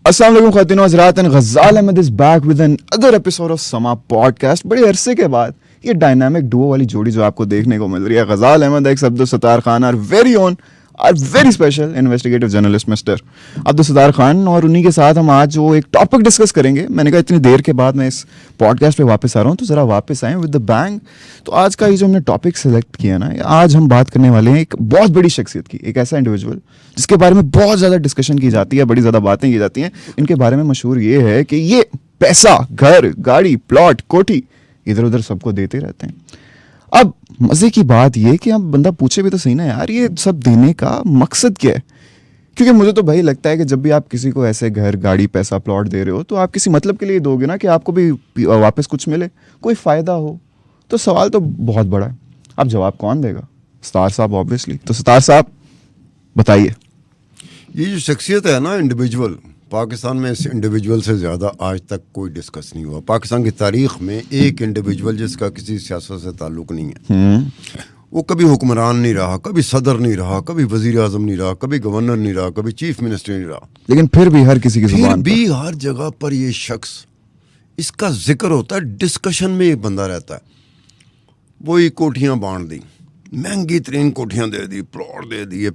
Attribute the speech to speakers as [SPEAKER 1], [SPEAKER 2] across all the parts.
[SPEAKER 1] السلام علیکم خواتین و حضرات، Ghazal Ahmed is back with another episode of Samaa podcast. بڑے عرصے کے بعد یہ ڈائنامک ڈوو والی جوڑی جو آپ کو دیکھنے کو مل رہی ہے، غزال احمد ایکس عبدالستار خان، اور ویری اون اور very special investigative journalist mister Abdul Sattar Khan. اور انہی کے ساتھ ہم آج وہ ایک ٹاپک ڈسکس کریں گے. میں نے کہا اتنی دیر کے بعد میں اس پوڈ کاسٹ پہ واپس آ رہا ہوں تو ذرا واپس آئیں ود دا بینگ. تو آج کا یہ جو ہم نے ٹاپک سلیکٹ کیا نا، آج ہم بات کرنے والے ہیں ایک بہت بڑی شخصیت کی، ایک ایسا انڈیویجول جس کے بارے میں بہت زیادہ ڈسکشن کی جاتی ہے، بڑی زیادہ باتیں کی جاتی ہیں. ان کے بارے میں مشہور یہ ہے کہ یہ پیسہ، گھر، گاڑی، پلاٹ، کوٹھی ادھر ادھر سب کو دیتے رہتے ہیں. اب مزے کی بات یہ کہ اب بندہ پوچھے بھی تو صحیح نا یار، یہ سب دینے کا مقصد کیا ہے؟ کیونکہ مجھے تو بھائی لگتا ہے کہ جب بھی آپ کسی کو ایسے گھر، گاڑی، پیسہ، پلاٹ دے رہے ہو تو آپ کسی مطلب کے لیے دو گے نا، کہ آپ کو بھی واپس کچھ ملے، کوئی فائدہ ہو. تو سوال تو بہت بڑا ہے. اب جواب کون دے گا؟ ستار صاحب آبویسلی. تو ستار صاحب بتائیے.
[SPEAKER 2] یہ جو شخصیت ہے نا انڈیویجول، پاکستان میں اس انڈیویجول سے زیادہ آج تک کوئی ڈسکس نہیں ہوا. پاکستان کی تاریخ میں ایک انڈیویجول جس کا کسی سیاست سے تعلق نہیں ہے، وہ کبھی حکمران نہیں رہا، کبھی صدر نہیں رہا، کبھی وزیر اعظم نہیں رہا، کبھی گورنر نہیں رہا، کبھی چیف منسٹر نہیں رہا،
[SPEAKER 1] لیکن پھر بھی ہر کسی کی
[SPEAKER 2] پھر
[SPEAKER 1] زبان
[SPEAKER 2] بھی ہر جگہ پر یہ شخص، اس کا ذکر ہوتا ہے، ڈسکشن میں ایک بندہ رہتا ہے. وہی کوٹھیاں بانٹ دی، مہنگی ترین کوٹھیاں دے دی، پلاٹ دے دیے،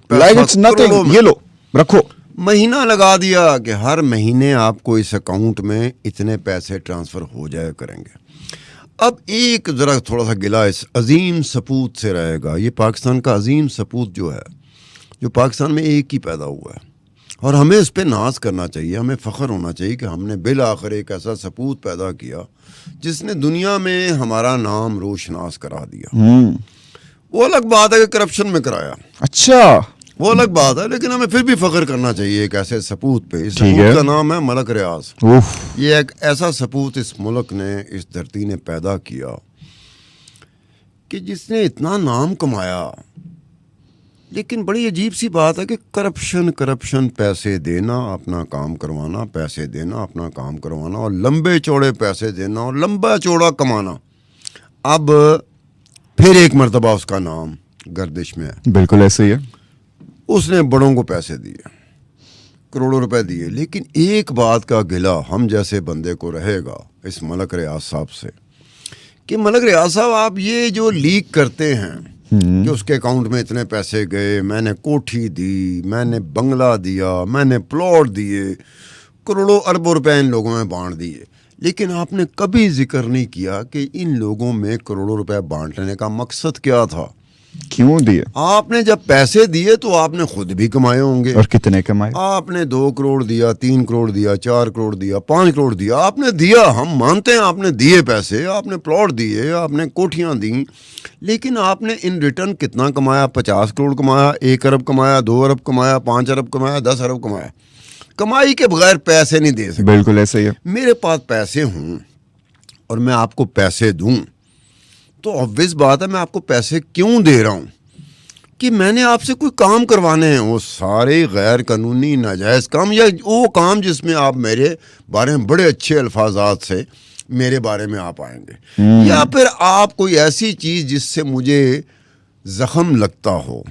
[SPEAKER 1] یہ لو رکھو،
[SPEAKER 2] مہینہ لگا دیا کہ ہر مہینے آپ کو اس اکاؤنٹ میں اتنے پیسے ٹرانسفر ہو جایا کریں گے. اب ایک ذرا تھوڑا سا گلا اس عظیم سپوت سے رہے گا. یہ پاکستان کا عظیم سپوت جو ہے، جو پاکستان میں ایک ہی پیدا ہوا ہے، اور ہمیں اس پہ ناز کرنا چاہیے، ہمیں فخر ہونا چاہیے کہ ہم نے بالآخر ایک ایسا سپوت پیدا کیا جس نے دنیا میں ہمارا نام روشناس کرا دیا. وہ الگ بات ہے کہ کرپشن میں کرایا،
[SPEAKER 1] اچھا
[SPEAKER 2] وہ الگ بات ہے، لیکن ہمیں پھر بھی فخر کرنا چاہیے ایک ایسے سپوت پہ. اس سپوت کا نام ہے ملک ریاض. یہ ایک ایسا سپوت اس ملک نے، اس دھرتی نے پیدا کیا کہ جس نے اتنا نام کمایا. لیکن بڑی عجیب سی بات ہے کہ کرپشن، پیسے دینا، اپنا کام کروانا، پیسے دینا، اپنا کام کروانا، اور لمبے چوڑے پیسے دینا اور لمبا چوڑا کمانا. اب پھر ایک مرتبہ اس کا نام گردش میں ہے.
[SPEAKER 1] بالکل ایسے ہی ہے.
[SPEAKER 2] اس نے بڑوں کو پیسے دیے، کروڑوں روپے دیے، لیکن ایک بات کا گلہ ہم جیسے بندے کو رہے گا اس ملک ریاض صاحب سے، کہ ملک ریاض صاحب آپ یہ جو لیک کرتے ہیں کہ اس کے اکاؤنٹ میں اتنے پیسے گئے، میں نے کوٹھی دی، میں نے بنگلہ دیا، میں نے پلاٹ دیے، کروڑوں اربوں روپے ان لوگوں میں بانٹ دیے، لیکن آپ نے کبھی ذکر نہیں کیا کہ ان لوگوں میں کروڑوں روپے بانٹنے کا مقصد کیا تھا،
[SPEAKER 1] کیوں دیے. آپ
[SPEAKER 2] نے جب پیسے دیے تو آپ نے خود بھی کمائے ہوں گے.
[SPEAKER 1] اور کتنے کمائے؟
[SPEAKER 2] آپ نے 2 کروڑ دیا، 3 کروڑ دیا، 4 کروڑ دیا، 5 کروڑ دیا، آپ نے دیا، ہم مانتے ہیں آپ نے دیے پیسے، آپ نے پلاٹ دیے، آپ نے کوٹھیاں دیں، لیکن آپ نے ان ریٹرن کتنا کمایا؟ 50 کروڑ کمایا، 1 ارب کمایا، 2 ارب کمایا، 5 ارب کمایا، 10 ارب کمایا. کمائی کے بغیر پیسے نہیں دے سکتے.
[SPEAKER 1] بالکل ایسا ہی ہے.
[SPEAKER 2] میرے پاس پیسے ہوں اور میں آپ کو پیسے دوں تو obvious بات ہے میں آپ کو پیسے کیوں دے رہا ہوں؟ کہ میں نے آپ سے کوئی کام کروانے ہیں، وہ سارے غیر قانونی ناجائز کام، یا وہ کام جس میں آپ میرے بارے میں بڑے اچھے الفاظات سے میرے بارے میں آپ آئیں گے، یا پھر آپ کوئی ایسی چیز جس سے مجھے زخم لگتا ہو،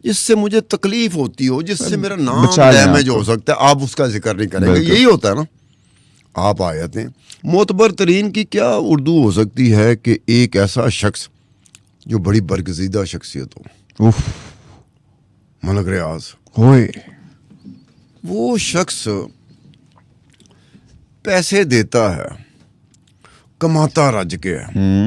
[SPEAKER 2] جس سے مجھے تکلیف ہوتی ہو، جس سے میرا نام ڈیمیج ہو سکتا ہے، آپ اس کا ذکر نہیں کریں گے. یہی ہوتا ہے نا. آپ آیتیں معتبر ترین کی کیا اردو ہو سکتی ہے کہ ایک ایسا شخص جو بڑی برگزیدہ شخصیت ہو، ملک ریاض
[SPEAKER 1] ہوئے،
[SPEAKER 2] وہ شخص پیسے دیتا ہے، کماتا رج کے ہے.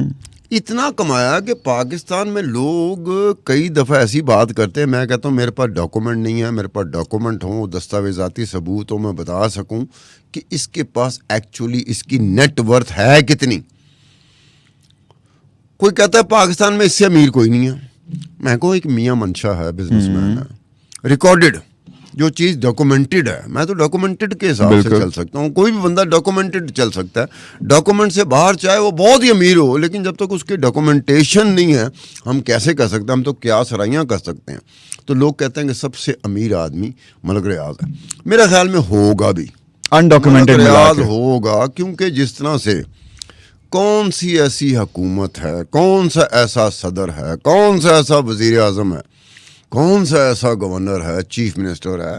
[SPEAKER 2] اتنا کمایا کہ پاکستان میں لوگ کئی دفعہ ایسی بات کرتے ہیں، میں کہتا ہوں میرے پاس ڈاکومنٹ نہیں ہے، میرے پاس ڈاکومنٹ ہوں، دستاویزاتی ثبوت ہو، میں بتا سکوں کہ اس کے پاس ایکچولی اس کی نیٹ ورتھ ہے کتنی. کوئی کہتا ہے پاکستان میں اس سے امیر کوئی نہیں ہے. میں کہوں ایک میاں منشا ہے، بزنس مین ہے، ریکارڈڈ، جو چیز ڈاکومنٹڈ ہے. میں تو ڈاکومنٹڈ کے حساب سے چل سکتا ہوں، کوئی بھی بندہ ڈاکومنٹڈ چل سکتا ہے. ڈاکومنٹ سے باہر چاہے وہ بہت ہی امیر ہو، لیکن جب تک اس کی ڈاکومنٹیشن نہیں ہے ہم کیسے کر سکتے ہیں؟ ہم تو کیا سرائیاں کر سکتے ہیں. تو لوگ کہتے ہیں کہ سب سے امیر آدمی ملک ریاض ہے. میرا خیال میں ہوگا بھی
[SPEAKER 1] انڈاکومنٹڈ
[SPEAKER 2] ریاض ہوگا، کیونکہ جس طرح سے کون سی ایسی حکومت ہے، کون سا ایسا صدر ہے، کون سا ایسا وزیر اعظم ہے، کون سا ایسا گورنر ہے، چیف منسٹر ہے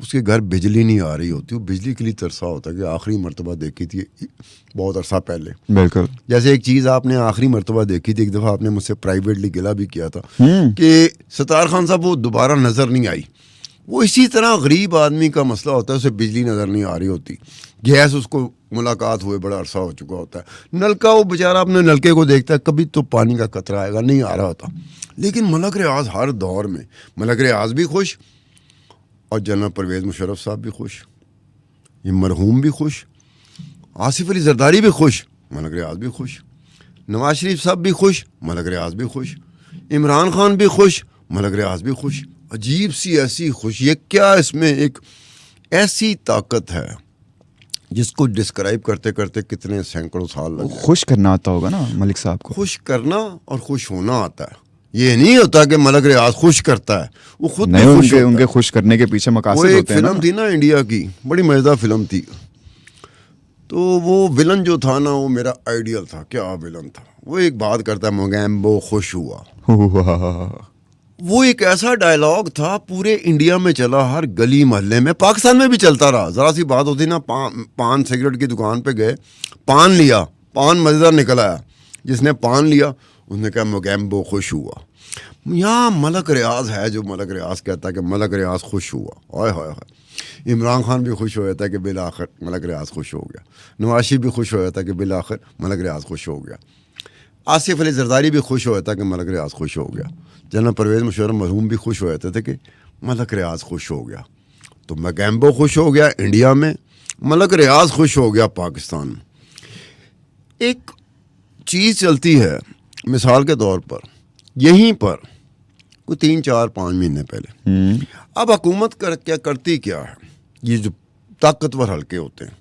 [SPEAKER 2] اس کے گھر بجلی نہیں آ رہی ہوتی, وہ بجلی کے لیے ترسا ہوتا ہے کہ آخری مرتبہ دیکھی تھی بہت عرصہ پہلے.
[SPEAKER 1] بالکل.
[SPEAKER 2] جیسے ایک چیز آپ نے آخری مرتبہ دیکھی تھی, ایک دفعہ آپ نے مجھ سے پرائیویٹلی گلا بھی کیا تھا کہ ستار خان صاحب وہ دوبارہ نظر نہیں آئی. وہ اسی طرح غریب آدمی کا مسئلہ ہوتا ہے, اسے بجلی نظر نہیں آ رہی ہوتی, گیس اس کو ملاقات ہوئے بڑا عرصہ ہو چکا ہوتا ہے, نلکا وہ بیچارہ اپنے نلکے کو دیکھتا ہے, کبھی تو پانی کا قطرہ آئے گا, نہیں آ رہا ہوتا. لیکن ملک ریاض ہر دور میں, ملک ریاض بھی خوش اور جنرل پرویز مشرف صاحب بھی خوش, یہ مرحوم بھی خوش, آصف علی زرداری بھی خوش, ملک ریاض بھی خوش, نواز شریف صاحب بھی خوش, ملک ریاض بھی خوش, عمران خان بھی خوش, ملک ریاض بھی خوش. عجیب سی ایسی خوشی ہے, کیا اس میں ایک ایسی طاقت ہے جس کو ڈسکرائب کرتے کرتے کتنے سینکڑوں سال لگ جائیں.
[SPEAKER 1] خوش کرنا آتا ہوگا نا ملک صاحب کو.
[SPEAKER 2] خوش کرنا اور خوش ہونا آتا ہے. یہ نہیں ہوتا کہ ملک ریاض خوش کرتا ہے, وہ خود بھی
[SPEAKER 1] نہیں,
[SPEAKER 2] خوش ہوتا
[SPEAKER 1] ان
[SPEAKER 2] ہے.
[SPEAKER 1] کے خوش کرنے کے پیچھے
[SPEAKER 2] وہ
[SPEAKER 1] مقاصد
[SPEAKER 2] ایک
[SPEAKER 1] ہوتے ہیں نا.
[SPEAKER 2] فلم تھی نا انڈیا کی, بڑی مزیدار فلم تھی, تو وہ ولن جو تھا نا وہ میرا آئیڈیل تھا. کیا ولن تھا وہ, ایک بات کرتا ہے موگیمبو خوش ہوا. وہ ایک ایسا ڈائلاگ تھا, پورے انڈیا میں چلا, ہر گلی محلے میں, پاکستان میں بھی چلتا رہا. ذرا سی بات ہوتی نا, پان سگریٹ کی دکان پہ گئے, پان لیا, پان مزیدار نکل آیا, جس نے پان لیا اس نے کہا موگیمبو خوش ہوا. یہاں ملک ریاض ہے جو ملک ریاض کہتا ہے کہ ملک ریاض خوش ہوا. ہائے ہائے ہائے. عمران خان بھی خوش ہو جاتا ہے کہ بالآخر ملک ریاض خوش ہو گیا. نواز شریف بھی خوش ہو جاتا ہے کہ بالآخر ملک ریاض خوش ہو گیا. آصف علی زرداری بھی خوش ہو جاتا ہے کہ ملک ریاض خوش ہو گیا. جنرل پرویز مشرف مرحوم بھی خوش ہو جاتے تھے کہ ملک ریاض خوش ہو گیا. تو موگیمبو خوش ہو گیا انڈیا میں, ملک ریاض خوش ہو گیا پاکستان میں. ایک چیز چلتی ہے مثال کے طور پر, یہیں پر کوئی 3 4 5 مہینے پہلے, اب حکومت کیا کرتی کیا ہے, یہ جو طاقتور حلقے ہوتے ہیں,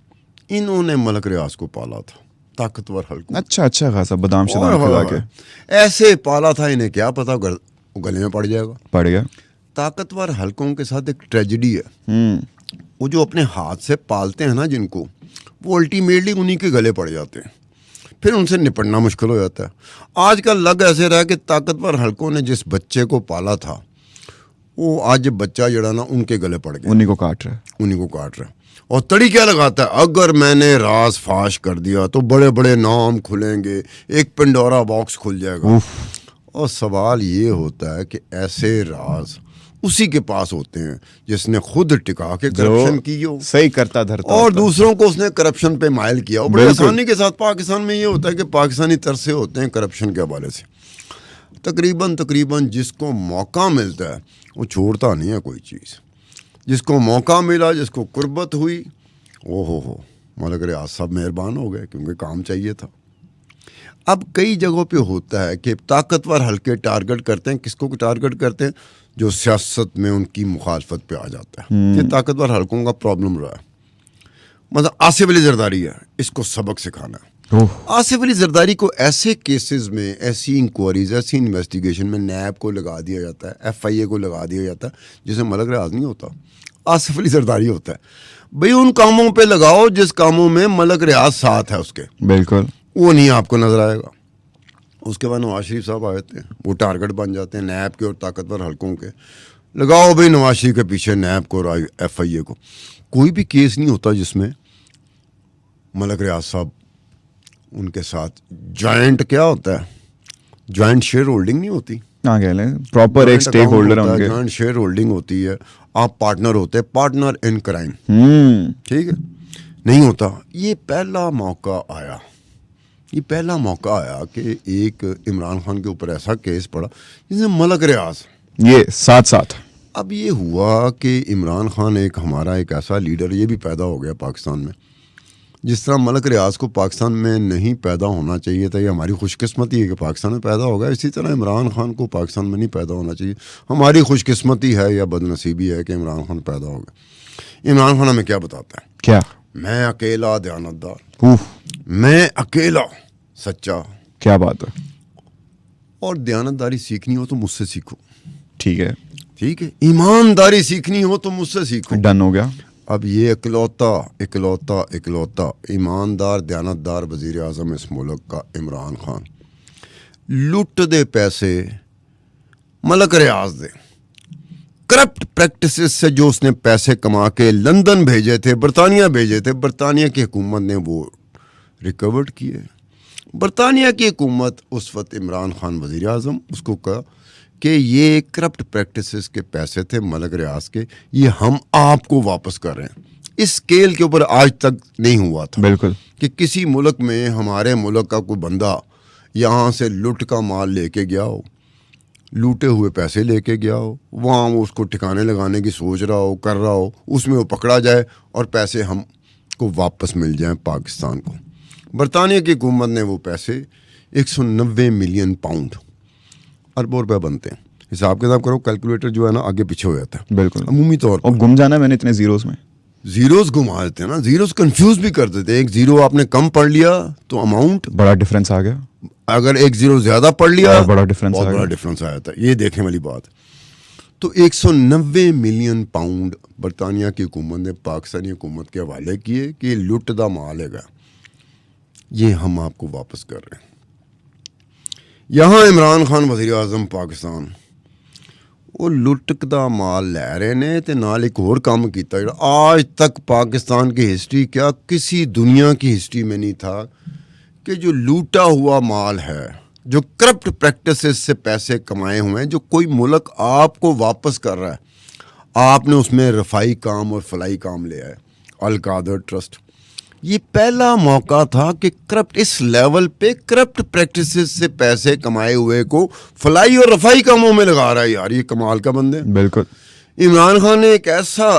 [SPEAKER 2] انہوں نے ملک ریاض کو پالا تھا. طاقتور حلقوں,
[SPEAKER 1] اچھا خاصا بادام شدام کھلا کے
[SPEAKER 2] ایسے پالا تھا, انہیں کیا پتا گلے میں پڑ جائے گا.
[SPEAKER 1] پڑ گیا.
[SPEAKER 2] طاقتور حلقوں کے ساتھ ایک ٹریجڈی ہے, وہ جو اپنے ہاتھ سے پالتے ہیں نا جن کو, وہ الٹیمیٹلی انہی کے گلے پڑ جاتے ہیں, پھر ان سے نپٹنا مشکل ہو جاتا ہے. آج کل لگ ایسے رہا کہ طاقتور حلقوں نے جس بچے کو پالا تھا, وہ آج بچہ جڑا نا ان کے گلے پڑ گیا,
[SPEAKER 1] انہی کو کاٹ رہا ہے.
[SPEAKER 2] اور تڑی کیا لگاتا ہے, اگر میں نے راز فاش کر دیا تو بڑے بڑے نام کھلیں گے, ایک پنڈورا باکس کھل جائے گا. اور سوال یہ ہوتا ہے کہ ایسے راز اسی کے پاس ہوتے ہیں جس نے خود ٹکا کے کرپشن کی ہو,
[SPEAKER 1] صحیح کرتا دھرتا,
[SPEAKER 2] اور دوسروں کو اس نے کرپشن پہ مائل کیا. اور بڑے آسانی کے ساتھ پاکستان میں یہ ہوتا ہے کہ پاکستانی ترسے ہوتے ہیں کرپشن کے حوالے سے. تقریباً جس کو موقع ملتا ہے وہ چھوڑتا نہیں ہے کوئی چیز. جس کو موقع ملا, جس کو قربت ہوئی, ہو ملک ریاض صاحب مہربان ہو گئے کیونکہ کام چاہیے تھا. اب کئی جگہوں پہ ہوتا ہے کہ طاقتور حلقے ٹارگٹ کرتے ہیں, کس کو ٹارگٹ کرتے ہیں, جو سیاست میں ان کی مخالفت پہ آ جاتا ہے. یہ طاقتور حلقوں کا پرابلم رہا ہے. مطلب آصف علی زرداری ہے, اس کو سبق سکھانا ہے. آصف علی زرداری کو ایسے کیسز میں, ایسی انکوائریز, ایسی انویسٹیگیشن میں نیب کو لگا دیا جاتا ہے, FIA کو لگا دیا جاتا ہے, جسے ملک ریاض نہیں ہوتا, آصف علی زرداری ہوتا ہے. بھئی ان کاموں پہ لگاؤ جس کاموں میں ملک ریاض ساتھ ہے اس کے,
[SPEAKER 1] بالکل,
[SPEAKER 2] وہ نہیں آپ کو نظر آئے گا. اس کے بعد نواز شریف صاحب آ جاتے ہیں, وہ ٹارگٹ بن جاتے ہیں نیب کے اور طاقتور حلقوں کے. لگاؤ بھئی نواز شریف کے پیچھے نیب کو اور FIA کو. کوئی بھی کیس نہیں ہوتا جس میں ملک ریاض صاحب ان کے ساتھ جوائنٹ, کیا ہوتا ہے, جوائنٹ شیئر ہولڈنگ نہیں ہوتی,
[SPEAKER 1] پراپر ایک سٹیک ہولڈر ہے ان کے,
[SPEAKER 2] جوائنٹ شیئر ہولڈنگ ہوتی ہے. آپ پارٹنر ہوتے ہیں, پارٹنر ان کرائم, ٹھیک ہے, نہیں ہوتا. یہ پہلا موقع آیا کہ ایک عمران خان کے اوپر ایسا کیس پڑا جس میں ملک ریاض
[SPEAKER 1] یہ ساتھ.
[SPEAKER 2] اب یہ ہوا کہ عمران خان ہمارا ایک ایسا لیڈر یہ بھی پیدا ہو گیا پاکستان میں, جس طرح ملک ریاض کو پاکستان میں نہیں پیدا ہونا چاہیے تھا, یہ ہماری خوش قسمتی ہے کہ پاکستان میں پیدا ہوگا, اسی طرح عمران خان کو پاکستان میں نہیں پیدا ہونا چاہیے. ہماری خوش قسمتی ہے یا بد نصیبی ہے کہ عمران خان پیدا ہوگا. عمران خان ہمیں کیا بتاتا ہے,
[SPEAKER 1] کیا,
[SPEAKER 2] میں اکیلا دیانتدار, میں اکیلا سچا.
[SPEAKER 1] کیا بات ہے.
[SPEAKER 2] اور دیانتداری سیکھنی ہو تو مجھ سے سیکھو,
[SPEAKER 1] ٹھیک ہے,
[SPEAKER 2] ایمانداری سیکھنی ہو تو مجھ سے سیکھو.
[SPEAKER 1] ڈن ہو گیا.
[SPEAKER 2] اب یہ اکلوتا ایماندار دیانتدار وزیر اعظم اس ملک کا عمران خان, لٹ دے پیسے ملک ریاض دے, کرپٹ پریکٹسز سے جو اس نے پیسے کما کے لندن بھیجے تھے, برطانیہ بھیجے تھے, برطانیہ کی حکومت نے وہ ریکورڈ کیے. برطانیہ کی حکومت اس وقت عمران خان وزیر اعظم, اس کو کہا کہ یہ کرپٹ پریکٹسز کے پیسے تھے ملک ریاض کے, یہ ہم آپ کو واپس کر رہے ہیں. اس اسکیل کے اوپر آج تک نہیں ہوا تھا
[SPEAKER 1] بالکل
[SPEAKER 2] کہ کسی ملک میں ہمارے ملک کا کوئی بندہ یہاں سے لٹ کا مال لے کے گیا ہو, لوٹے ہوئے پیسے لے کے گیا ہو, وہاں وہ اس کو ٹھکانے لگانے کی سوچ رہا ہو, کر رہا ہو, اس میں وہ پکڑا جائے اور پیسے ہم کو واپس مل جائیں پاکستان کو. برطانیہ کی حکومت نے وہ پیسے 190 ملین پاؤنڈ, اربوں روپے بنتے ہیں, حساب کتاب کرو, کیلکولیٹر جو ہے نا آگے پیچھے ہو جاتا ہے
[SPEAKER 1] بالکل.
[SPEAKER 2] عمومی طور پر.
[SPEAKER 1] اور گم جانا ہے میں نے اتنے زیروز میں,
[SPEAKER 2] زیروز گما دیتے ہیں نا, زیروز کنفیوز بھی کر دیتے ہیں. ایک زیرو آپ نے کم پڑھ لیا تو اماؤنٹ
[SPEAKER 1] بڑا ڈفرینس آ گیا,
[SPEAKER 2] اگر ایک زیرو زیادہ پڑھ لیا
[SPEAKER 1] بڑا ڈفرینس
[SPEAKER 2] بہت
[SPEAKER 1] آ
[SPEAKER 2] بڑا
[SPEAKER 1] گیا.
[SPEAKER 2] ڈفرینس آیا تھا. یہ دیکھنے والی بات. تو 190 ملین پاؤنڈ برطانیہ کی حکومت نے پاکستانی حکومت کے حوالے کیے کہ لٹ دا مال ہے گا, یہ ہم آپ کو واپس کر رہے ہیں. یہاں عمران خان وزیر اعظم پاکستان وہ لٹ دا مال لے رہے نے تے نال ایک اور کام کیتا جڑا آج تک پاکستان کی ہسٹری, کیا کسی دنیا کی ہسٹری میں نہیں تھا, کہ جو لوٹا ہوا مال ہے, جو کرپٹ پریکٹسز سے پیسے کمائے ہوئے ہیں, جو کوئی ملک آپ کو واپس کر رہا ہے, آپ نے اس میں رفائی کام اور فلائی کام لیا ہے. القادر ٹرسٹ, یہ پہلا موقع تھا کہ کرپٹ اس لیول پہ کرپٹ پریکٹسز سے پیسے کمائے ہوئے کو فلائی اور رفائی کاموں میں لگا رہا ہے. یار یہ کمال کا بندے.
[SPEAKER 1] بالکل.
[SPEAKER 2] عمران خان نے ایک ایسا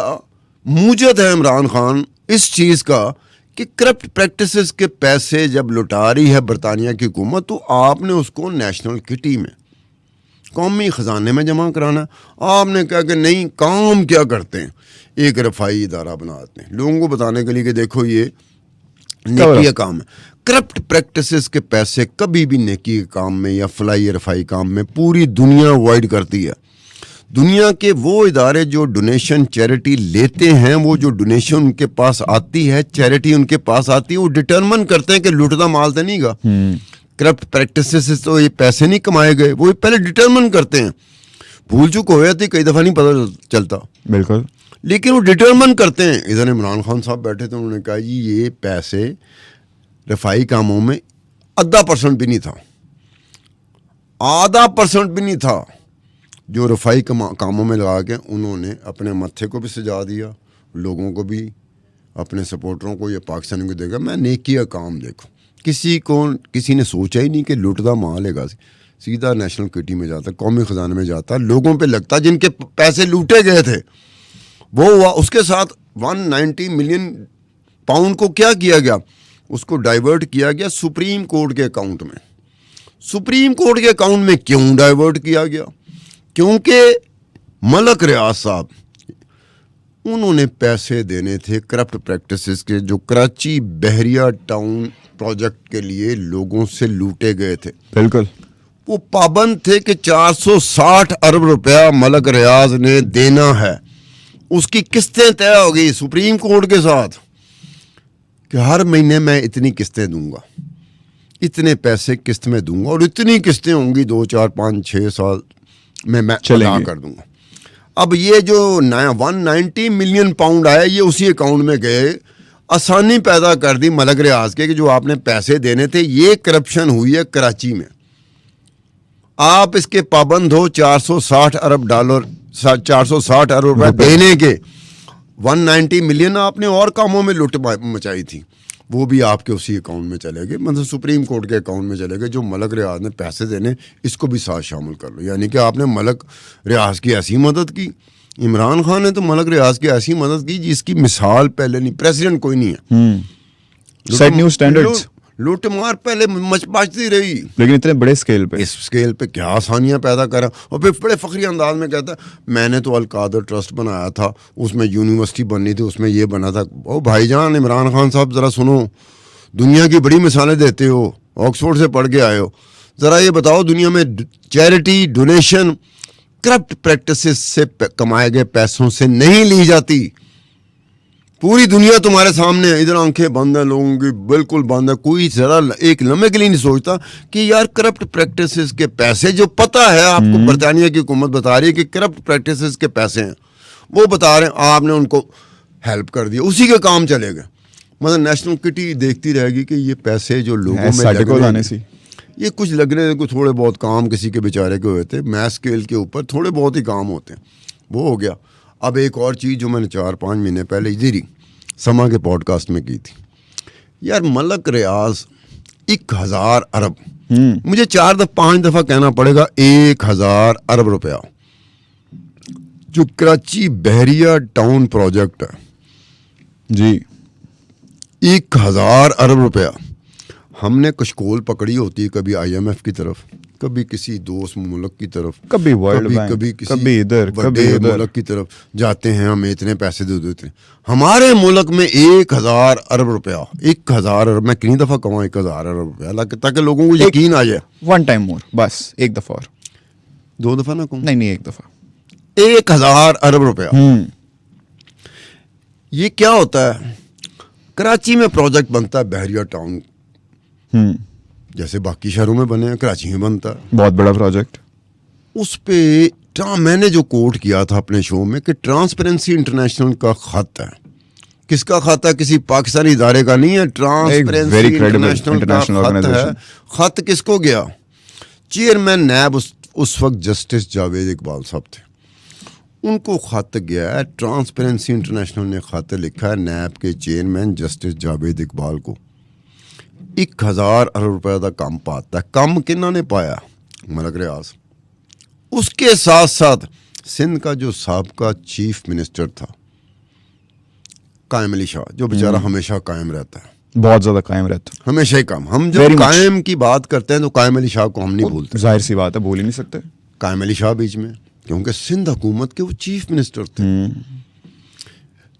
[SPEAKER 2] موجد ہے عمران خان اس چیز کا کہ کرپٹ پریکٹسز کے پیسے جب لٹا رہی ہے برطانیہ کی حکومت, تو آپ نے اس کو نیشنل کٹی میں, قومی خزانے میں جمع کرانا. آپ نے کہا کہ نہیں, کام کیا کرتے ہیں, ایک رفائی ادارہ بناتے ہیں لوگوں کو بتانے کے لیے کہ دیکھو یہ نیکی کا کام ہے. کرپٹ پریکٹسز کے پیسے کبھی بھی نیکی کے کام میں یا فلائی رفائی کام میں پوری دنیا اوائڈ کرتی ہے. دنیا کے وہ ادارے جو ڈونیشن چیریٹی لیتے ہیں, وہ جو ڈونیشن ان کے پاس آتی ہے, چیریٹی ان کے پاس آتی ہے, وہ ڈٹرمن کرتے ہیں کہ لوٹتا مال تو نہیں گا. کرپٹ پریکٹسز سے تو یہ پیسے نہیں کمائے گئے, وہ پہلے ڈٹرمن کرتے ہیں. بھول چک ہو جاتی, کئی دفعہ نہیں پتہ چلتا.
[SPEAKER 1] بالکل.
[SPEAKER 2] لیکن وہ ڈٹرمن کرتے ہیں. ادھر عمران خان صاحب بیٹھے تھے, انہوں نے کہا جی یہ پیسے رفائی کاموں میں 0.5% بھی نہیں تھا, 0.5% بھی نہیں تھا, جو رفائی کاموں میں لگا کے انہوں نے اپنے متھے کو بھی سجا دیا, لوگوں کو بھی, اپنے سپورٹروں کو یا پاکستانیوں کو دے گا. میں نیکی کا کام دیکھو, کسی نے سوچا ہی نہیں کہ لٹدا مال ہے گا, سیدھا نیشنل کٹی میں جاتا, قومی خزانے میں جاتا, لوگوں پہ لگتا. جن کے پیسے لوٹے گئے تھے وہ ہوا, اس کے ساتھ 190 ملین پاؤنڈ کو کیا کیا گیا, اس کو ڈائیورٹ کیا گیا سپریم کورٹ کے اکاؤنٹ میں. سپریم کورٹ کے اکاؤنٹ میں کیوں ڈائیورٹ کیا گیا؟ کیونکہ ملک ریاض صاحب انہوں نے پیسے دینے تھے کرپٹ پریکٹسز کے, جو کراچی بحریہ ٹاؤن پروجیکٹ کے لیے لوگوں سے لوٹے گئے تھے.
[SPEAKER 1] بالکل.
[SPEAKER 2] وہ پابند تھے کہ 460 ارب روپیہ ملک ریاض نے دینا ہے. اس کی قسطیں طے ہو گئی سپریم کورٹ کے ساتھ کہ ہر مہینے میں اتنی قسطیں دوں گا, اتنے پیسے قسط میں دوں گا, اور اتنی قسطیں ہوں گی 2 4 5 6 سال میں ادا کر دوں گا. اب یہ جو 190 ملین پاؤنڈ آیا, یہ اسی اکاؤنٹ میں گئے. آسانی پیدا کر دی ملک ریاض کے کہ جو آپ نے پیسے دینے تھے, یہ کرپشن ہوئی ہے کراچی میں, آپ اس کے پابند ہو. 460 ارب ڈالر, 460 ارب روپے دینے کے, 190 ملین آپ نے اور کاموں میں لوٹ مچائی تھی, وہ بھی آپ کے اسی اکاؤنٹ میں چلے گئے, مطلب سپریم کورٹ کے اکاؤنٹ میں چلے گئے. جو ملک ریاض نے پیسے دینے, اس کو بھی ساتھ شامل کر لو. یعنی کہ آپ نے ملک ریاض کی ایسی مدد کی. عمران خان نے تو ملک ریاض کی ایسی مدد کی جس کی مثال پہلے نہیں, پریزیڈنٹ کوئی نہیں ہے.
[SPEAKER 1] سیٹ نیو سٹینڈرڈز,
[SPEAKER 2] لوٹ مار پہلے بچتی رہی,
[SPEAKER 1] لیکن اتنے بڑے اسکیل پہ,
[SPEAKER 2] اس اسکیل پہ کیا آسانیاں پیدا کرا. اور پھر بڑے فخری انداز میں کہتا ہے میں نے تو القادر ٹرسٹ بنایا تھا, اس میں یونیورسٹی بننی تھی, اس میں یہ بنا تھا. او بھائی جان عمران خان صاحب ذرا سنو, دنیا کی بڑی مثالیں دیتے ہو, آکسفورڈ سے پڑھ کے آئے ہو, ذرا یہ بتاؤ دنیا میں چیریٹی ڈونیشن کرپٹ پریکٹسز سے کمائے گئے پیسوں سے نہیں لی جاتی. پوری دنیا تمہارے سامنے ہے, ادھر آنکھیں بند ہیں لوگوں کی, بالکل بند ہے. کوئی ذرا ایک لمحے کے لیے نہیں سوچتا کہ یار کرپٹ پریکٹسز کے پیسے, جو پتہ ہے آپ کو برطانیہ کی حکومت بتا رہی ہے کہ کرپٹ پریکٹسز کے پیسے ہیں, وہ بتا رہے ہیں آپ نے ان کو ہیلپ کر دیا, اسی کے کام چلے گئے. مطلب نیشنل کٹی دیکھتی رہے گی کہ یہ پیسے جو لوگوں میں لگ رہے ہیں, یہ کچھ لگ رہے ہیں, کوئی تھوڑے بہت کام کسی کے بیچارے کے ہوئے تھے, میس اسکیل کے اوپر تھوڑے بہت ہی کام ہوتے ہیں, وہ ہو گیا. اب ایک اور چیز جو میں نے 4-5 مہینے پہلے ادھر ہی سما کے پوڈ کاسٹ میں کی تھی, یار ملک ریاض 1000 ارب, مجھے 4-5 دفعہ کہنا پڑے گا 1000 ارب روپیہ, جو کراچی بحریہ ٹاؤن پروجیکٹ ہے
[SPEAKER 1] جی,
[SPEAKER 2] 1000 ارب روپیہ. ہم نے کشکول پکڑی ہوتی ہے, کبھی IMF کی طرف, کبھی کسی دوست ملک کی طرف,
[SPEAKER 1] کبھی ورلڈ بینک,
[SPEAKER 2] کبھی کسی
[SPEAKER 1] کبھی ادھر,
[SPEAKER 2] بڑے ملک کی طرف جاتے ہیں, ہمیں اتنے پیسے دے دیتے ہیں. ہمارے ملک میں 1000 ارب روپیہ, 1000 ارب, میں کتنی دفعہ کماؤں 1000 ارب روپیہ, تاکہ لوگوں کو یقین آ جائے.
[SPEAKER 1] ون ٹائم مور, بس ایک دفعہ اور,
[SPEAKER 2] 2 دفعہ نہ کہوں,
[SPEAKER 1] نہیں ایک دفعہ.
[SPEAKER 2] 1000 ارب روپیہ. یہ کیا ہوتا ہے, کراچی میں پروجیکٹ بنتا ہے بحریہ ٹاؤن, جیسے باقی شہروں میں بنے ہیں, کراچی میں بنتا ہے,
[SPEAKER 1] بہت بڑا پروجیکٹ.
[SPEAKER 2] اس پہ میں نے جو کوٹ کیا تھا اپنے شو میں کہ ٹرانسپیرنسی انٹرنیشنل کا خط ہے. کس کا خط ہے؟ کسی پاکستانی ادارے کا نہیں ہے, ٹرانسپیرنسی انٹرنیشنل کا خط ہے. خط کس کو گیا؟ چیئرمین نیب اس وقت جسٹس جاوید اقبال صاحب تھے, ان کو خط گیا ہے. ٹرانسپیرنسی انٹرنیشنل نے خط لکھا ہے نیب کے چیئرمین جسٹس جاوید اقبال کو, 1000 ارب روپے کا کم پاتا ہے. کم کنہ نے پایا؟ ملک ریاض. اس کے ساتھ ساتھ سندھ کا جو سابقہ چیف منسٹر تھا قائم علی شاہ, جو بیچارہ ہمیشہ قائم رہتا ہے,
[SPEAKER 1] بہت زیادہ قائم رہتا ہے,
[SPEAKER 2] ہمیشہ ہی کام. ہم جب قائم کی بات کرتے ہیں تو قائم علی شاہ کو ہم نہیں بھولتے,
[SPEAKER 1] ظاہر سی بات ہے, بھول ہی نہیں سکتے.
[SPEAKER 2] قائم علی شاہ بیچ میں, کیونکہ سندھ حکومت کے وہ چیف منسٹر تھے.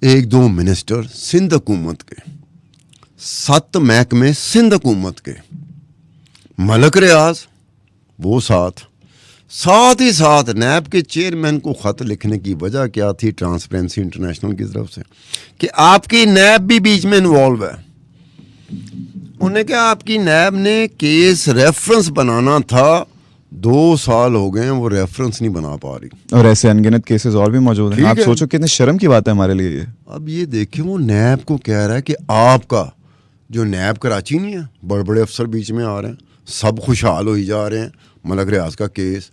[SPEAKER 2] 1-2 منسٹر سندھ حکومت کے, 7 محکمے سندھ حکومت کے, ملک ریاض وہ ساتھ ہی ساتھ نیب کے چیئرمین کو خط لکھنے کی وجہ کیا تھی ٹرانسپیرنسی انٹرنیشنل کی طرف سے, کہ آپ کی نیب بھی بیچ میں انوالو ہے. انہوں نے کہا آپ کی نیب نے کیس ریفرنس بنانا تھا, 2 سال ہو گئے ہیں وہ ریفرنس نہیں بنا پا رہی,
[SPEAKER 1] اور ایسے انگنت کیسز اور بھی موجود ہیں. آپ سوچو کتنے شرم کی بات ہے ہمارے لیے یہ.
[SPEAKER 2] اب یہ دیکھیں, وہ نیب کو کہہ رہا ہے کہ آپ کا جو نیب کراچی نہیں ہے, بڑے بڑے افسر بیچ میں آ رہے ہیں, سب خوشحال ہو ہی جا رہے ہیں, ملک ریاض کا کیس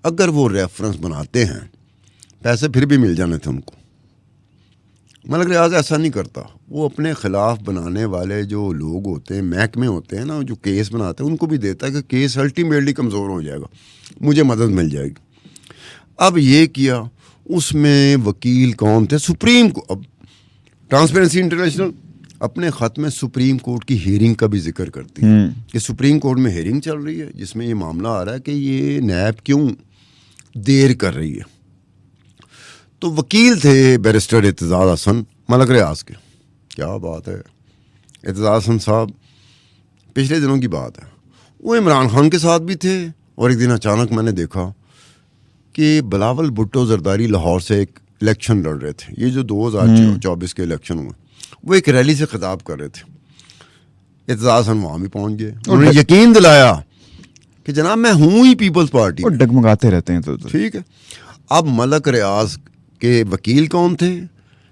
[SPEAKER 2] اگر وہ ریفرنس بناتے ہیں, پیسے پھر بھی مل جانے تھے ان کو. ملک ریاض ایسا نہیں کرتا, وہ اپنے خلاف بنانے والے جو لوگ ہوتے ہیں, محکمے ہوتے ہیں نا, جو کیس بناتے ہیں, ان کو بھی دیتا ہے کہ کیس الٹیمیٹلی کمزور ہو جائے گا, مجھے مدد مل جائے گی. اب یہ کیا, اس میں وکیل کون تھے؟ سپریم کو. اب ٹرانسپیرنسی انٹرنیشنل اپنے خط میں سپریم کورٹ کی ہیئرنگ کا بھی ذکر کرتی ہے کہ سپریم کورٹ میں ہیئرنگ چل رہی ہے جس میں یہ معاملہ آ رہا ہے کہ یہ نیب کیوں دیر کر رہی ہے. تو وکیل تھے بیرسٹر اعتزاز حسن ملک ریاض کے. کیا بات ہے, اعتزاز حسن صاحب پچھلے دنوں کی بات ہے, وہ عمران خان کے ساتھ بھی تھے, اور ایک دن اچانک میں نے دیکھا کہ بلاول بھٹو زرداری لاہور سے ایک الیکشن لڑ رہے تھے, یہ جو 2024 کے الیکشن ہوئے, وہ ایک ریلی سے خطاب کر رہے تھے. اعتزاز حسن وہاں بھی پہنچ گئے, انہوں نے یقین دلایا کہ جناب میں ہوں ہی پیپلز پارٹی.
[SPEAKER 1] وہ ڈگمگاتے رہتے ہیں. تو
[SPEAKER 2] ٹھیک ہے. اب ملک ریاض کے وکیل کون تھے؟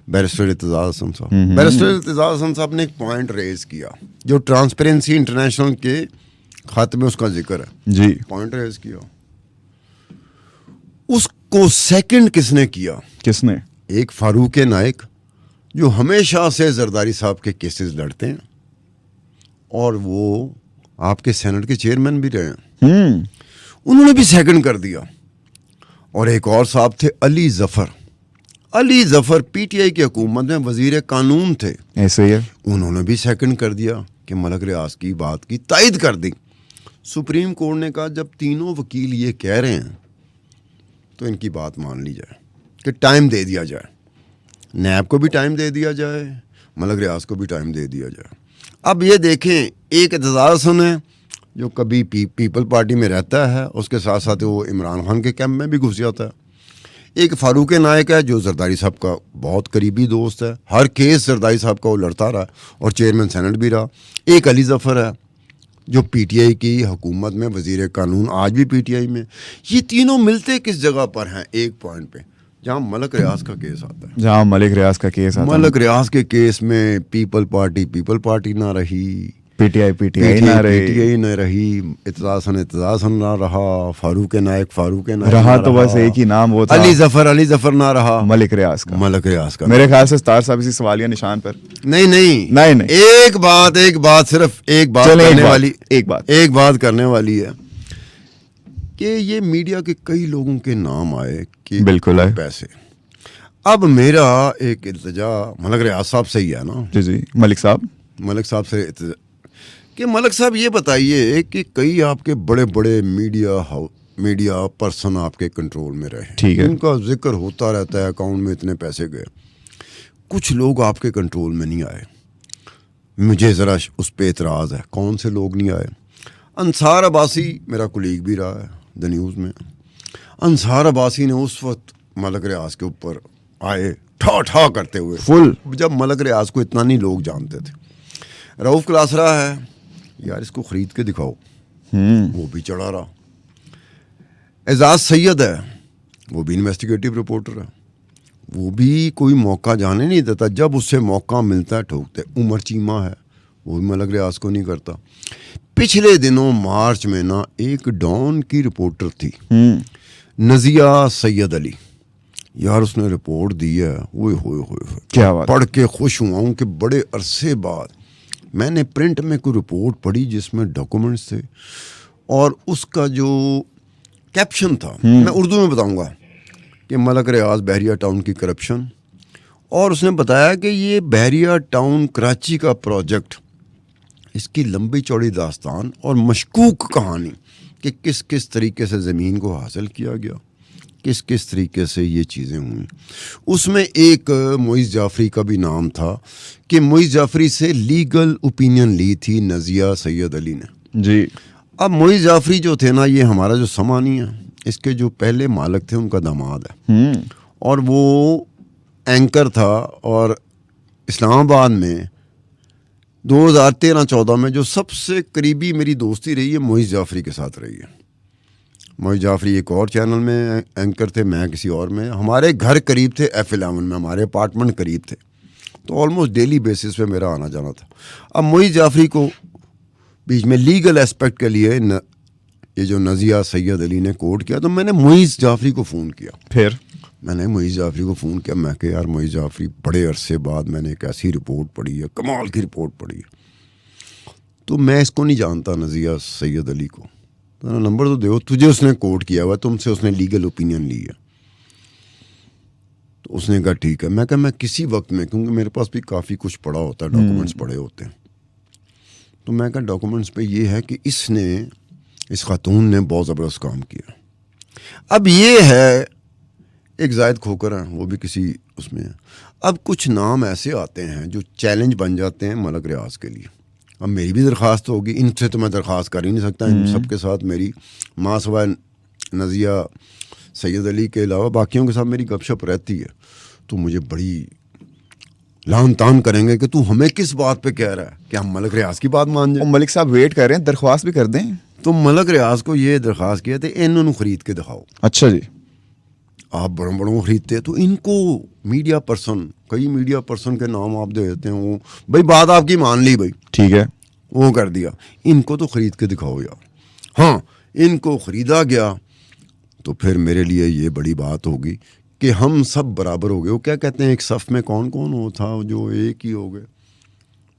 [SPEAKER 2] بیرسٹر اعتزاز حسن صاحب. بیرسٹر اعتزاز حسن صاحب نے ایک پوائنٹ ریز کیا جو ٹرانسپیرنسی انٹرنیشنل کے خط میں اس کا ذکر ہے.
[SPEAKER 1] جی,
[SPEAKER 2] پوائنٹ ریز کیا, اس کو سیکنڈ کس نے کیا؟
[SPEAKER 1] کس نے؟
[SPEAKER 2] ایک فاروق نائک جو ہمیشہ سے زرداری صاحب کے کیسز لڑتے ہیں, اور وہ آپ کے سینٹ کے چیئرمین بھی رہے ہیں, انہوں نے بھی سیکنڈ کر دیا. اور ایک اور صاحب تھے Ali Zafar P T I کی حکومت میں وزیر قانون تھے,
[SPEAKER 1] ایسے ہی ہے,
[SPEAKER 2] انہوں نے بھی سیکنڈ کر دیا کہ ملک ریاض کی بات کی تائید کر دی. سپریم کورٹ نے کہا جب تینوں وکیل یہ کہہ رہے ہیں تو ان کی بات مان لی جائے, کہ ٹائم دے دیا جائے, نیب کو بھی ٹائم دے دیا جائے, ملک ریاض کو بھی ٹائم دے دیا جائے. اب یہ دیکھیں, ایک اعتزاز حسن ہے جو کبھی پیپل پارٹی میں رہتا ہے, اس کے ساتھ ساتھ وہ عمران خان کے کیمپ میں بھی گھس جاتا ہے. ایک فاروق نائک ہے جو زرداری صاحب کا بہت قریبی دوست ہے, ہر کیس زرداری صاحب کا وہ لڑتا رہا اور چیئرمین سینٹ بھی رہا. ایک علی ظفر ہے جو پی ٹی آئی کی حکومت میں وزیر قانون, آج بھی پی ٹی آئی میں. یہ تینوں ملتے کس جگہ پر ہیں؟ ایک پوائنٹ پہ, جہاں ملک ریاض کا کیس آتا ہے.
[SPEAKER 1] جہاں ملک ریاض کا کیس آتا ہے,
[SPEAKER 2] ملک ریاض کے کیس میں پیپل پارٹی نہ رہی,
[SPEAKER 1] پی ٹی آئی
[SPEAKER 2] نہ رہی, اعتزاز نہ رہا, فاروق نائک
[SPEAKER 1] رہا, تو بس ایک ہی نام وہ تھا,
[SPEAKER 2] علی ظفر نہ رہا,
[SPEAKER 1] ملک ریاض کا. میرے خیال سے ستار صاحب اسی سوالیہ نشان پر
[SPEAKER 2] نہیں, ایک بات صرف ایک بات کرنے والی ہے کہ یہ میڈیا کے کئی لوگوں کے نام آئے کہ
[SPEAKER 1] بالکل ہے
[SPEAKER 2] پیسے. اب میرا ایک التجا ملک ریاض صاحب سے ہی ہے نا,
[SPEAKER 1] جی ملک صاحب سے
[SPEAKER 2] کہ ملک صاحب یہ بتائیے کہ کئی آپ کے بڑے بڑے میڈیا پرسن آپ کے کنٹرول میں رہے,
[SPEAKER 1] ٹھیک ہے,
[SPEAKER 2] ان کا ذکر ہوتا رہتا ہے, اکاؤنٹ میں اتنے پیسے گئے. کچھ لوگ آپ کے کنٹرول میں نہیں آئے. مجھے ذرا اس پہ اعتراض ہے, کون سے لوگ نہیں آئے؟ انصار عباسی میرا کولیگ بھی رہا ہے دا نیوز میں. انصار عباسی نے اس وقت ملک ریاض کے اوپر آئے ٹھا کرتے ہوئے
[SPEAKER 1] فل,
[SPEAKER 2] جب ملک ریاض کو اتنا نہیں لوگ جانتے تھے. رؤف کلاسرا ہے, یار اس کو خرید کے دکھاؤ, وہ بھی چڑھا رہا. اعزاز سید ہے, وہ بھی انویسٹیگیٹو رپورٹر ہے, وہ بھی کوئی موقع جانے نہیں دیتا, جب اس سے موقع ملتا ہے ٹھوکتے. عمر چیمہ ہے, وہ بھی ملک ریاض کو نہیں کرتا. پچھلے دنوں مارچ میں نا ایک ڈان کی رپورٹر تھی نزیہ سید علی, یار اس نے رپورٹ دی ہے,
[SPEAKER 1] کیا بات,
[SPEAKER 2] پڑھ کے خوش ہوا ہوں کہ بڑے عرصے بعد میں نے پرنٹ میں کوئی رپورٹ پڑھی جس میں ڈاکومنٹس تھے, اور اس کا جو کیپشن تھا میں اردو میں بتاؤں گا کہ ملک ریاض بحریہ ٹاؤن کی کرپشن. اور اس نے بتایا کہ یہ بحریہ ٹاؤن کراچی کا پروجیکٹ, اس کی لمبی چوڑی داستان اور مشکوک کہانی کہ کس کس طریقے سے زمین کو حاصل کیا گیا, کس طریقے سے یہ چیزیں ہوئیں. اس میں ایک معیز جعفری کا بھی نام تھا کہ معیز جعفری سے لیگل اوپینین لی تھی نزیہ سید علی نے.
[SPEAKER 1] جی,
[SPEAKER 2] اب معیز جعفری جو تھے نا, یہ ہمارا جو سمانی ہے, اس کے جو پہلے مالک تھے ان کا داماد ہے, اور وہ اینکر تھا. اور اسلام آباد میں 2013-14 میں جو سب سے قریبی میری دوستی رہی ہے معیز جعفری کے ساتھ رہی ہے. معیز جعفری ایک اور چینل میں اینکر تھے, میں کسی اور میں. ہمارے گھر قریب تھے F11 میں, ہمارے اپارٹمنٹ قریب تھے, تو آلموسٹ ڈیلی بیسس پہ میرا آنا جانا تھا. اب معیز جعفری کو بیچ میں لیگل اسپیکٹ کے لیے یہ جو نزیہ سید علی نے کوٹ کیا, تو میں نے معیز جعفری کو فون کیا.
[SPEAKER 1] پھر
[SPEAKER 2] میں نے معیز جعفری کو فون کیا, میں کہ یار معیز جعفری, بڑے عرصے بعد میں نے ایک ایسی رپورٹ پڑھی ہے, کمال کی رپورٹ پڑھی ہے, تو میں اس کو نہیں جانتا نزیہ سید علی کو, نمبر تو دو, تجھے اس نے کوٹ کیا ہوا, تم سے اس نے لیگل اوپینین لی ہے. تو اس نے کہا ٹھیک ہے. میں کہا میں کسی وقت میں, کیونکہ میرے پاس بھی کافی کچھ پڑا ہوتا ہے, ڈاکومنٹس پڑے ہوتے ہیں, تو میں کہا ڈاکومنٹس پہ یہ ہے کہ اس خاتون نے بہت زبردست کام کیا. اب یہ ہے ایک زائد کھوکر ہیں, وہ بھی کسی اس میں ہے. اب کچھ نام ایسے آتے ہیں جو چیلنج بن جاتے ہیں ملک ریاض کے لیے. اب میری بھی درخواست ہوگی, ان سے تو میں درخواست کر ہی نہیں سکتا, ان سب کے ساتھ میری ماں سوائے نزیہ سید علی کے علاوہ باقیوں کے ساتھ میری گپ شپ رہتی ہے. تو مجھے بڑی لان تان کریں گے کہ تو ہمیں کس بات پہ کہہ رہا ہے کہ ہم ملک ریاض کی بات مان جائیں.
[SPEAKER 1] ملک صاحب ویٹ کر رہے ہیں, درخواست بھی کر دیں.
[SPEAKER 2] تو ملک ریاض کو یہ درخواست کیا تھا, انہوں خرید کے دکھاؤ.
[SPEAKER 1] اچھا جی,
[SPEAKER 2] آپ بڑوں خریدتے تو ان کو میڈیا پرسن, کئی میڈیا پرسن کے نام آپ دے دیتے ہیں, وہ بھائی بات آپ کی مان لی, بھائی
[SPEAKER 1] ٹھیک ہے,
[SPEAKER 2] وہ کر دیا. ان کو تو خرید کے دکھاؤ یار. ہاں, ان کو خریدا گیا تو پھر میرے لیے یہ بڑی بات ہوگی کہ ہم سب برابر ہو گئے. وہ کیا کہتے ہیں, ایک صف میں کون وہ تھا جو ایک ہی ہو گئے,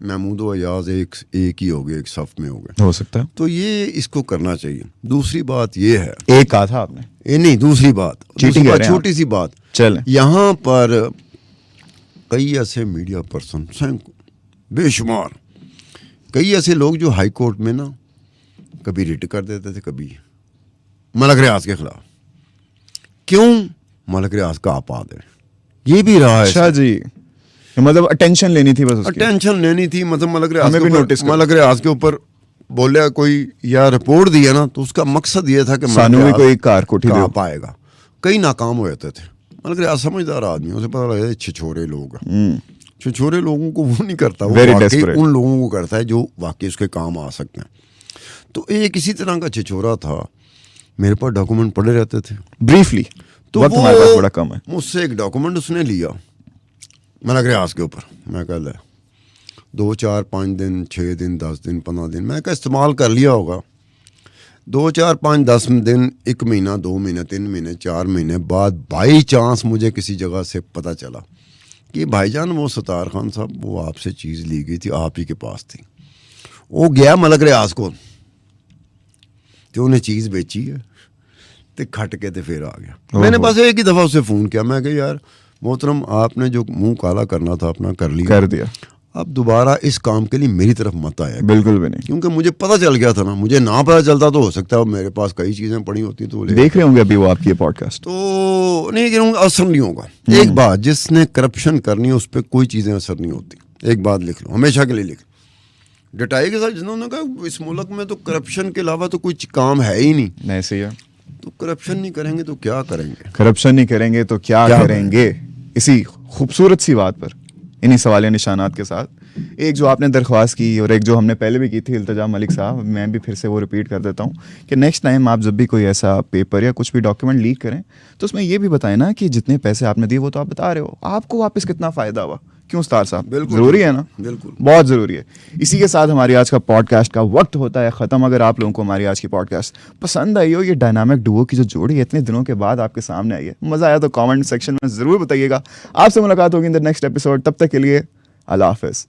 [SPEAKER 2] محمود و ایاز ایک ہی ہو گئے, ایک صف میں ہو گئے.
[SPEAKER 1] ہو سکتا ہے.
[SPEAKER 2] تو یہ اس کو کرنا چاہیے. دوسری بات یہ ہے,
[SPEAKER 1] ایک کہا تھا آپ نے,
[SPEAKER 2] نہیں دوسری بات چھوٹی سی بات,
[SPEAKER 1] چلیں,
[SPEAKER 2] یہاں پر کئی ایسے میڈیا پرسن, بے شمار کئی ایسے لوگ جو ہائی کورٹ میں نا کبھی ریٹ کر دیتے تھے, کبھی ملک ریاض کے خلاف. کیوں؟ ملک ریاض کا آپ آدھے یہ بھی رہا ہے.
[SPEAKER 1] اچھا جی, مطلب اٹینشن لینی تھی, بس
[SPEAKER 2] اٹینشن لینی تھی. مطلب ملک ریاض کے اوپر بولے کوئی یا رپورٹ دیا نا, تو اس کا مقصد یہ تھا کہ
[SPEAKER 1] کوئی کار کوٹھی
[SPEAKER 2] آپ آئے گا. کئی ناکام ہو جاتے تھے, مگر یار سمجھدار آدمی اسے پتہ لگتا ہے چھچورے لوگ ہیں. چھچورے لوگوں کو وہ نہیں کرتا, وہ واقعی ان لوگوں کو کرتا ہے جو واقعی اس کے کام آ سکتے ہیں. تو ایک اسی طرح کا چھچورا تھا, میرے پاس ڈاکومنٹ پڑے رہتے تھے.
[SPEAKER 1] بریفلی
[SPEAKER 2] تو
[SPEAKER 1] وقت ہمارے پاس بڑا کم ہے.
[SPEAKER 2] مجھ سے ایک ڈاکومنٹ اس نے لیا ملک ریاض کے اوپر. میں کہا لے 2 4 5 دن 6 دن 10 دن 15 دن میں کہا استعمال کر لیا ہوگا. 2 4 5 10 دن 1 مہینہ 2 مہینے 3 مہینے 4 مہینے بعد بائی چانس مجھے کسی جگہ سے پتہ چلا کہ بھائی جان وہ ستار خان صاحب وہ آپ سے چیز لی گئی تھی, آپ ہی کے پاس تھی. وہ گیا ملک ریاض کو تو انہیں چیز بیچی ہے تو کھٹ کے تو پھر آ گیا. میں نے بس ایک ہی دفعہ اسے فون کیا, میں کہ یار محترم آپ نے جو منہ کالا کرنا تھا اپنا کر دیا, اب دوبارہ اس کام کے لیے میری طرف مت آیا.
[SPEAKER 1] بالکل بھی نہیں,
[SPEAKER 2] کیونکہ مجھے پتہ چل گیا تھا نا. مجھے نہ پتہ چلتا تو ہو سکتا ہے میرے پاس کئی چیزیں پڑی ہوتی تو
[SPEAKER 1] دیکھ رہے ہوں گے ابھی وہ آپ کی پوڈ کاسٹ.
[SPEAKER 2] تو نہیں کہوں گا اثر نہیں ہوگا. ایک بات, جس نے کرپشن کرنی ہے اس پہ کوئی چیزیں اثر نہیں ہوتی. ایک بات لکھ لو, ہمیشہ کے لیے لکھ لو, ڈٹائی کے ساتھ. جنہوں نے کہا اس ملک میں تو کرپشن کے علاوہ تو کوئی کام ہے ہی نہیں.
[SPEAKER 1] نہیں صحیح ہے.
[SPEAKER 2] تو کرپشن نہیں کریں گے تو کیا کریں گے,
[SPEAKER 1] کرپشن نہیں کریں گے تو کیا کریں گے. اسی خوبصورت سی بات پر انہی سوالیہ نشانات کے ساتھ ایک جو آپ نے درخواست کی اور ایک جو ہم نے پہلے بھی کی تھی التجا ملک صاحب, میں بھی پھر سے وہ ریپیٹ کر دیتا ہوں کہ نیکسٹ ٹائم آپ جب بھی کوئی ایسا پیپر یا کچھ بھی ڈاکیومنٹ لیک کریں تو اس میں یہ بھی بتائیں نا کہ جتنے پیسے آپ نے دیے وہ تو آپ بتا رہے ہو, آپ کو واپس کتنا فائدہ ہوا. کیوں ستار صاحب,
[SPEAKER 2] بالکل
[SPEAKER 1] ضروری ہے نا,
[SPEAKER 2] بالکل
[SPEAKER 1] بہت ضروری ہے. اسی کے ساتھ ہماری آج کا پوڈ کاسٹ کا وقت ہوتا ہے ختم. اگر آپ لوگوں کو ہماری آج کی پوڈ کاسٹ پسند آئی ہو, یہ ڈائنامک ڈوو کی جو جوڑی ہے اتنے دنوں کے بعد آپ کے سامنے آئی ہے, مزہ آیا تو کامنٹ سیکشن میں ضرور بتائیے گا. آپ سے ملاقات ہوگی ان دا نیکسٹ ایپیسوڈ. تب تک کے لیے اللہ حافظ.